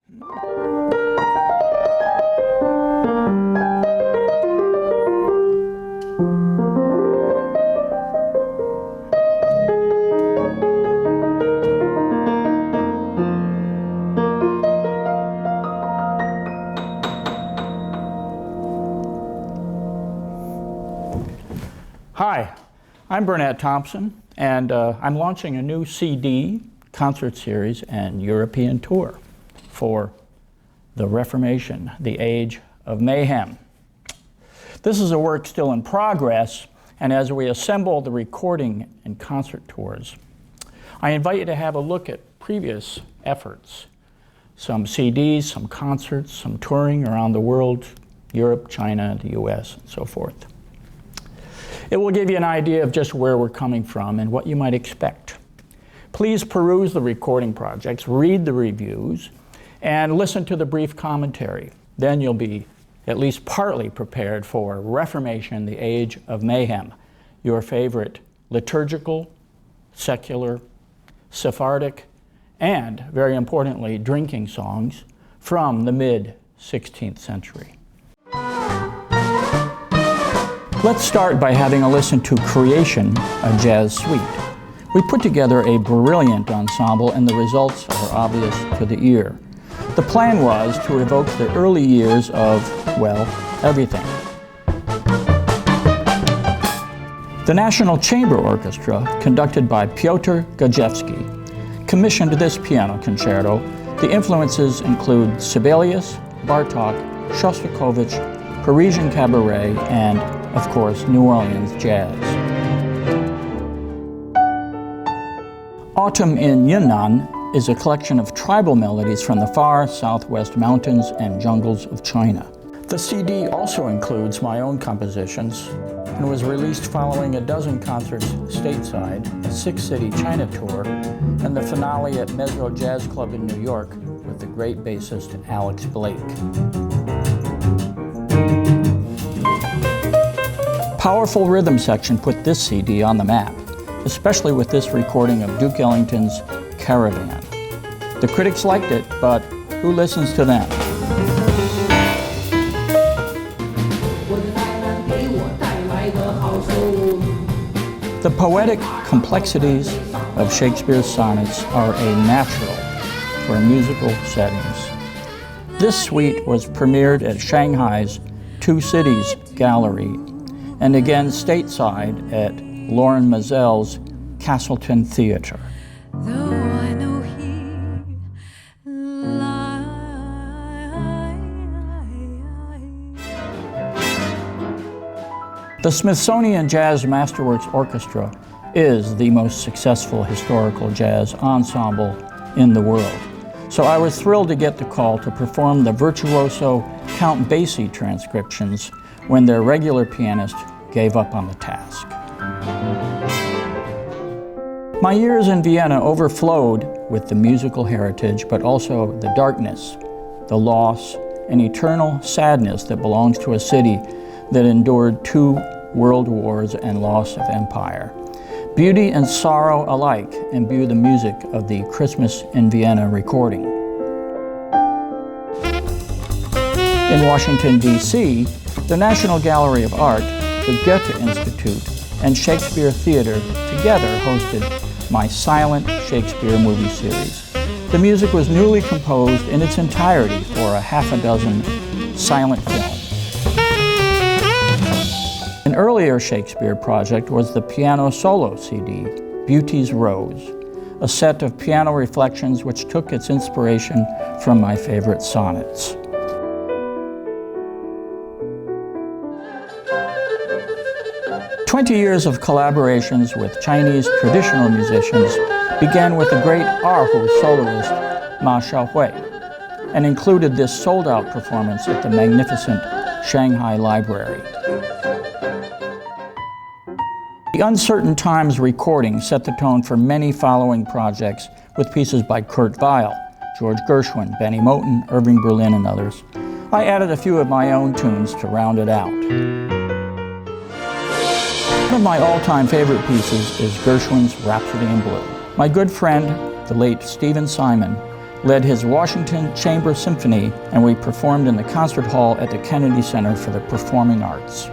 Hi, I'm Burnett Thompson, and I'm launching a new CD, concert series, and European tour for the Reformation, the Age of Mayhem. This is a work still in progress, and as we assemble the recording and concert tours, I invite you to have a look at previous efforts. Some CDs, some concerts, some touring around the world, Europe, China, the US, and so forth. It will give you an idea of just where we're coming from and what you might expect. Please peruse the recording projects, read the reviews, and listen to the brief commentary. Then you'll be at least partly prepared for Reformation, the Age of Mayhem, your favorite liturgical, secular, Sephardic, and, very importantly, drinking songs from the mid-16th century. Let's start by having a listen to Creation, a jazz suite. We put together a brilliant ensemble and the results are obvious to the ear. The plan was to evoke the early years of, well, everything. The National Chamber Orchestra, conducted by Piotr Gajewski, commissioned this piano concerto. The influences include Sibelius, Bartók, Shostakovich, Parisian cabaret, and, of course, New Orleans jazz. Autumn in Yunnan is a collection of tribal melodies from the far southwest mountains and jungles of China. The CD also includes my own compositions and was released following a dozen concerts stateside, a six-city China tour, and the finale at Mesro Jazz Club in New York with the great bassist Alex Blake. Powerful rhythm section put this CD on the map, especially with this recording of Duke Ellington's Caravan. The critics liked it, but who listens to them? The poetic complexities of Shakespeare's sonnets are a natural for musical settings. This suite was premiered at Shanghai's Two Cities Gallery and again stateside at Lauren Mazel's Castleton Theatre. The Smithsonian Jazz Masterworks Orchestra is the most successful historical jazz ensemble in the world. So I was thrilled to get the call to perform the virtuoso Count Basie transcriptions when their regular pianist gave up on the task. My years in Vienna overflowed with the musical heritage, but also the darkness, the loss, and eternal sadness that belongs to a city that endured 2 world wars and loss of empire. Beauty and sorrow alike imbue the music of the Christmas in Vienna recording. In Washington, D.C., the National Gallery of Art, the Goethe Institute, and Shakespeare Theater together hosted my Silent Shakespeare movie series. The music was newly composed in its entirety for a half a dozen silent films. An earlier Shakespeare project was the piano solo CD, Beauty's Rose, a set of piano reflections which took its inspiration from my favorite sonnets. "20 years of collaborations with Chinese traditional musicians began with the great erhu soloist Ma Xiaohui and included this sold-out performance at the magnificent Shanghai Library. The Uncertain Times recording set the tone for many following projects with pieces by Kurt Weill, George Gershwin, Benny Moten, Irving Berlin, and others. I added a few of my own tunes to round it out. One of my all-time favorite pieces is Gershwin's Rhapsody in Blue. My good friend, the late Stephen Simon, led his Washington Chamber Symphony, and we performed in the concert hall at the Kennedy Center for the Performing Arts.